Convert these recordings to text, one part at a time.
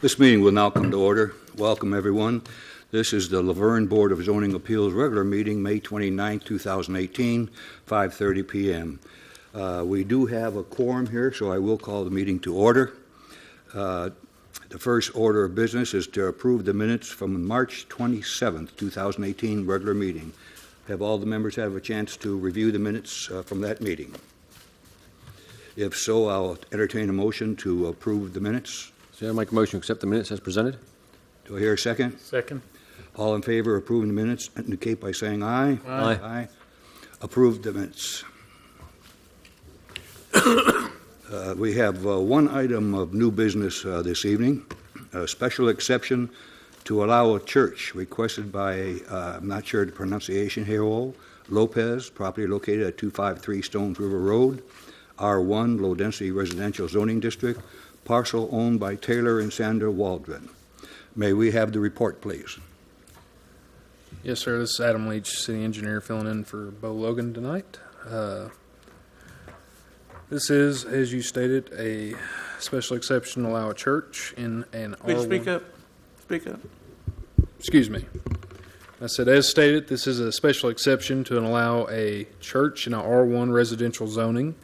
This meeting will now come to order. Welcome, everyone. This is the Laverne Board of Zoning Appeals regular meeting, May 29, 2018, 5:30 p.m. We do have a quorum here, so I will call the meeting to order. The first order of business is to approve the minutes from March 27, 2018 regular meeting. Have all the members have a chance to review the minutes from that meeting? If so, I'll entertain a motion to approve the minutes. Chair, I make a motion to accept the minutes as presented. Do I hear a second? Second. All in favor of approving the minutes indicate by saying aye. Aye. Aye. Approved the minutes. We have one item of new business this evening, a special exception to allow a church requested by, I'm not sure the pronunciation here, Lopez, property located at 253 Stones River Road, R1, low-density residential zoning district, parcel owned by Taylor and Sandra Waldron. May we have the report, please? Yes, sir. This is Adam Leach, city engineer, filling in for Bo Logan tonight. This is, as you stated, a special exception to allow a church in an Please R1. speak up. Speak up. Excuse me. I said, as stated, this is a special exception to allow a church in an R1 residential zoning.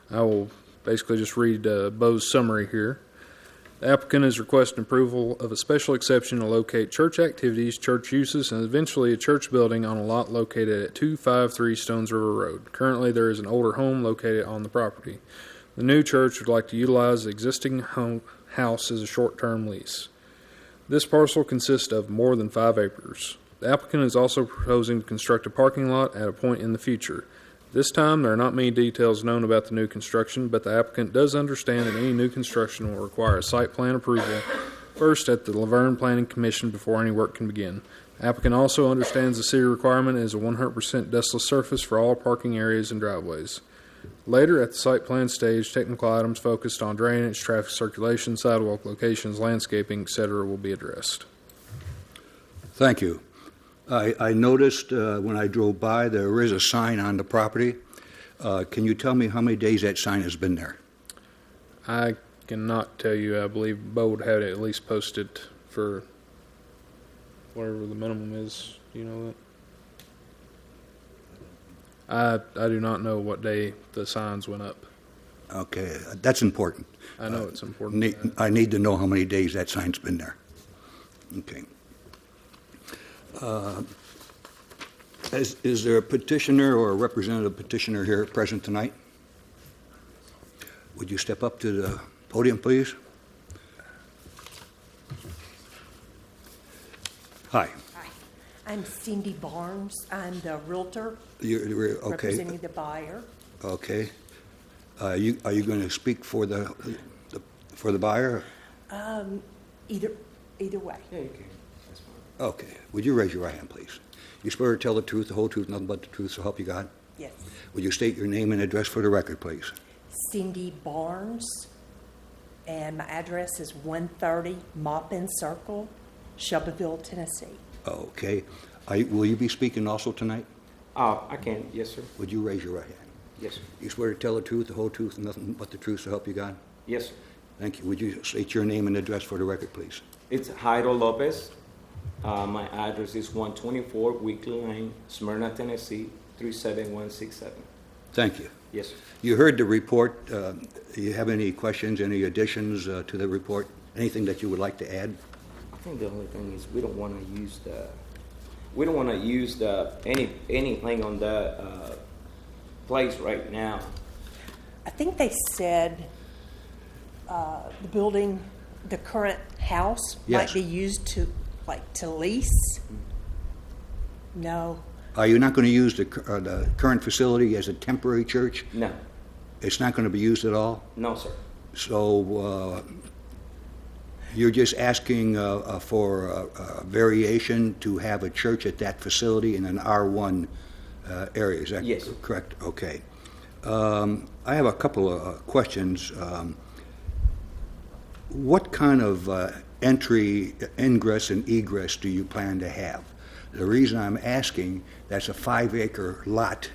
I will basically just read Bo's summary here. The applicant is requesting approval of a special exception to locate church activities, church uses, and eventually a church building on a lot located at 253 Stones River Road. Currently, there is an older home located on the property. The new church would like to utilize the existing house as a short-term lease. This parcel consists of more than 5 acres. The applicant is also proposing to construct a parking lot at a point in the future. This time, there are not many details known about the new construction, but the applicant does understand that any new construction will require a site plan approval first at the Laverne Planning Commission before any work can begin. The applicant also understands the city requirement is a 100% dustless surface for all parking areas and driveways. Later, at the site plan stage, technical items focused on drainage, traffic circulation, sidewalk locations, landscaping, etc. will be addressed. Thank you. I noticed when I drove by there is a sign on the property. Can you tell me how many days that sign has been there? I cannot tell you. I believe Bo would have it at least posted for whatever the minimum is. Do you know that? I do not know what day the signs went up. Okay, that's important. I know it's important. I need to know how many days that sign's been there. Okay. Is there a petitioner or a representative petitioner here present tonight? Would you step up to the podium, please? Hi. Hi. I'm Cindy Barnes. I'm the realtor You're okay. representing the buyer. Okay. Are you going to speak for the buyer? Either way. Yeah, you can. That's fine. Okay. Would you raise your right hand, please? You swear to tell the truth, the whole truth, nothing but the truth, so help you God? Yes. Would you state your name and address for the record, please? Cindy Barnes, and my address is 130 Maupin Circle, Shelbyville, Tennessee. Okay. Will you be speaking also tonight? I can. Yes, sir. Would you raise your right hand? Yes, sir. You swear to tell the truth, the whole truth, and nothing but the truth, so help you God? Yes, sir. Thank you. Would you state your name and address for the record, please? It's Jairo Lopez. My address is 124 Weekly Lane, Smyrna, Tennessee, 37167. Thank you. Yes, sir. You heard the report. Do you have any questions, any additions to the report? Anything that you would like to add? I think the only thing is we don't want to use anything on the place right now. I think they said the building, the current house, Yes. might be used to lease. No. Are you not going to use the current facility as a temporary church? No, It's not going to be used at all? no, sir. So you're just asking for a variation to have a church at that facility in an R1 area, is that Yes. correct? Okay. I have a couple of questions. What kind of entry, ingress, and egress do you plan to have? The reason I'm asking, that's a 5-acre lot.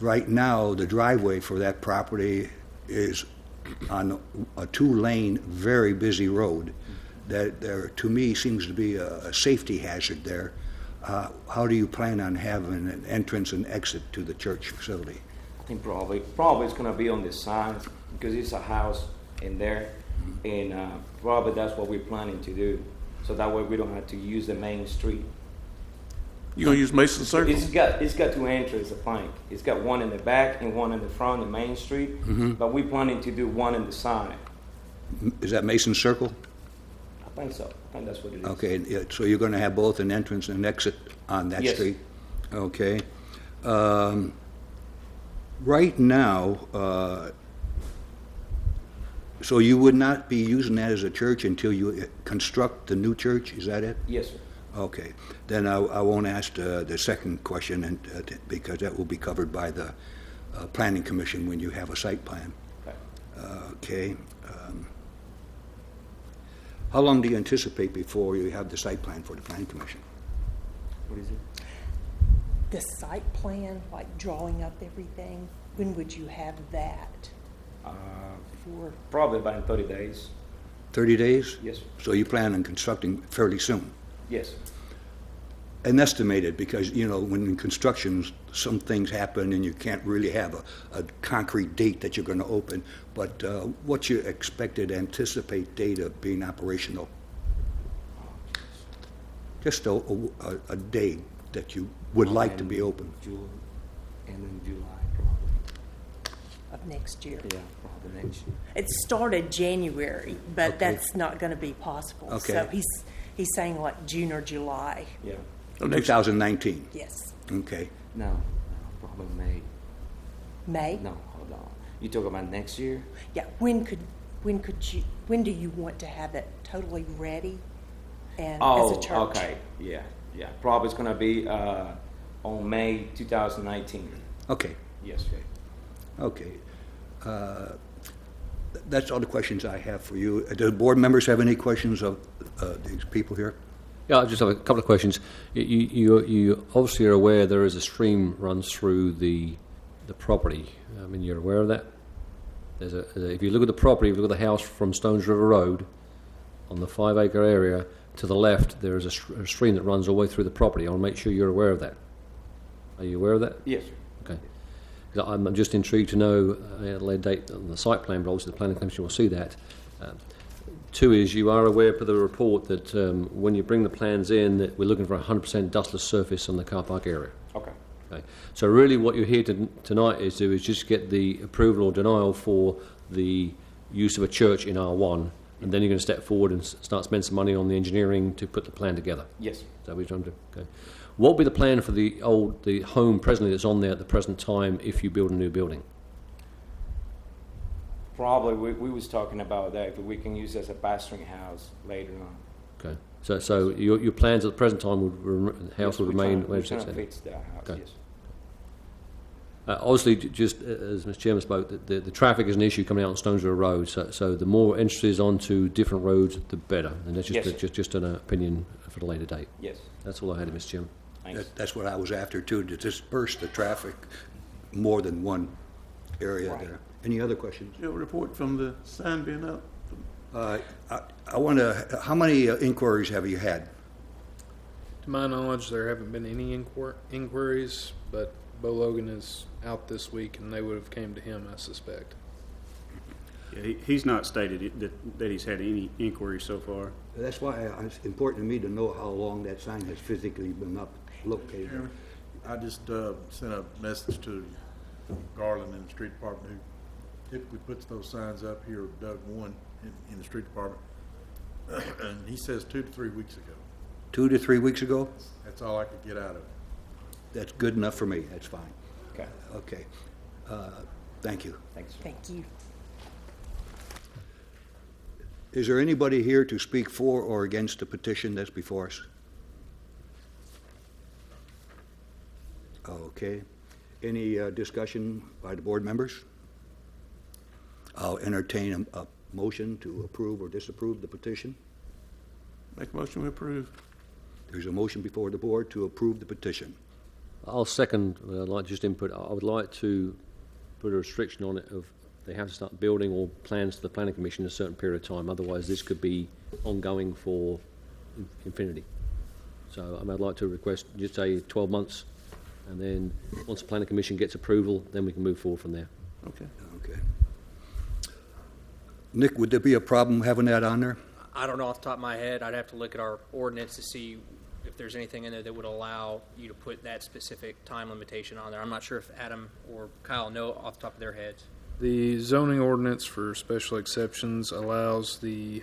Right now, the driveway for that property is on a two-lane, very busy road that there, to me, seems to be a safety hazard there. How do you plan on having an entrance and exit to the church facility? I think probably it's gonna be on the signs because it's a house in there, and probably that's what we're planning to do. So that way we don't have to use the main street. You gonna use Mason Circle? It's got two entrances, I think. It's got one in the back and one in the front, the main street. But we're planning to do one in the side. Is that Mason Circle? I think so. I think that's what it is. Okay, yeah, so you're going to have both an entrance and an exit on that Yes. street? Okay. Right now, so you would not be using that as a church until you construct the new church, is that it? Yes, sir. Okay, then I won't ask the second question, and because that will be covered by the Planning Commission when you have a site plan. Okay. Okay. How long do you anticipate before you have the site plan for the Planning Commission? What is it? The site plan, like drawing up everything, when would you have that for? Probably about in 30 days. 30 days? Yes, sir. So you plan on constructing fairly soon? Yes. And estimated, because, you know, when in construction, some things happen and you can't really have a concrete date that you're going to open. But what's your expected anticipate date of being operational? Just a day that you would like to be open. June, and in July, probably. Of next year. Yeah, probably next year. It started January, but Okay. that's not going to be possible. Okay. So he's saying like June or July. Yeah. Oh, next- 2019? Yes. Okay. No, probably May. May? No, hold on. You talk about next year? Yeah. When do you want to have it totally ready and as a church? Okay. Yeah. Probably it's gonna be on May 2019. Okay. Yes, right. Okay. That's all the questions I have for you. Do the board members have any questions of these people here? Yeah, I just have a couple of questions. You obviously are aware there is a stream runs through the property. I mean, you're aware of that? If you look at the property, if you look at the house from Stones River Road, on the 5-acre area, to the left, there is a stream that runs all the way through the property. I want to make sure you're aware of that. Are you aware of that? Yes, sir. Okay. 'Cause I'm just intrigued to know at a later date on the site plan, but obviously the planning commission will see that. Two is you are aware per the report that when you bring the plans in, that we're looking for 100% dustless surface on the car park area. Okay. Okay. So really what you're here tonight is just get the approval or denial for the use of a church in R1, and then you're going to step forward and start spending some money on the engineering to put the plan together. Yes. Is that what you're trying to do? Okay. What will be the plan for the home presently that's on there at the present time if you build a new building? Probably we was talking about that if we can use it as a pastoring house later on. Okay. So your plans at the present time the house Yes, would we're remain trying- where we're it's trying to at? fix that house. Okay. Yes. Obviously, just as Mr. Chairman spoke, the traffic is an issue coming out on Stonesville Road. So the more entrances onto different roads, the better. And that's Yes, sir. just an opinion for the later date. Yes. That's all I had, Mr. Chairman. Thanks. That's what I was after, too, to disperse the traffic more than one area Right. there. Any other questions? You have a report from the sign being up? I want to, how many inquiries have you had? To my knowledge, there haven't been any inquiries, but Bo Logan is out this week, and they would have came to him, I suspect. Yeah, he's not stated that he's had any inquiries so far. That's why it's important to me to know how long that sign has physically been up, located. Chairman, I just sent a message to Garland in the street department, who typically puts those signs up here, Doug One, in the street department. And he says 2 to 3 weeks ago. 2 to 3 weeks ago? That's all I could get out of it. That's good enough for me, that's fine. Okay. Okay. Thank you. Thanks. Thank you. Is there anybody here to speak for or against the petition that's before us? Okay. Any discussion by the board members? I'll entertain a motion to approve or disapprove the petition. Make a motion to approve. There's a motion before the board to approve the petition. I'll second. I'd like just input. I would like to put a restriction on it of they have to start building or plans to the planning commission in a certain period of time. Otherwise, this could be ongoing for infinity. So I'd like to request, just say 12 months, and then once the planning commission gets approval, then we can move forward from there. Okay. Okay. Nick, would there be a problem having that on there? I don't know off the top of my head. I'd have to look at our ordinance to see if there's anything in there that would allow you to put that specific time limitation on there. I'm not sure if Adam or Kyle know off the top of their heads. The zoning ordinance for special exceptions allows the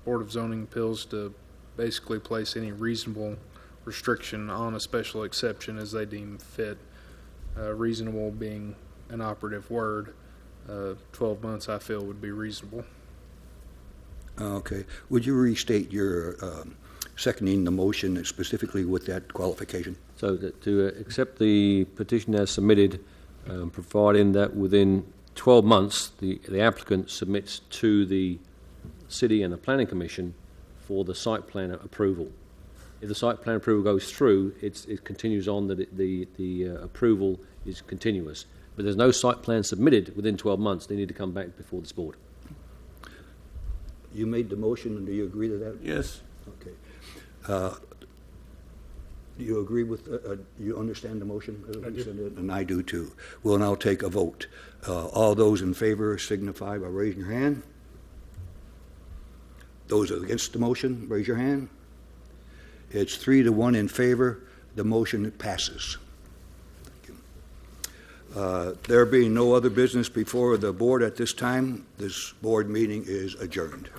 Board of Zoning Appeals to basically place any reasonable restriction on a special exception as they deem fit. Reasonable being an operative word. 12 months, I feel, would be reasonable. Okay. Would you restate your seconding the motion specifically with that qualification? So to accept the petition as submitted, providing that within 12 months the applicant submits to the city and the planning commission for the site plan approval. If the site plan approval goes through, it continues on that the approval is continuous. But there's no site plan submitted within 12 months. They need to come back before this board. You made the motion, and do you agree to that? Yes. Okay. Do you agree with, you understand the motion? I do. And I do too. We'll now take a vote. All those in favor signify by raising your hand. Those against the motion, raise your hand. It's 3-1 in favor. The motion passes. Thank you. There being no other business before the board at this time, this board meeting is adjourned.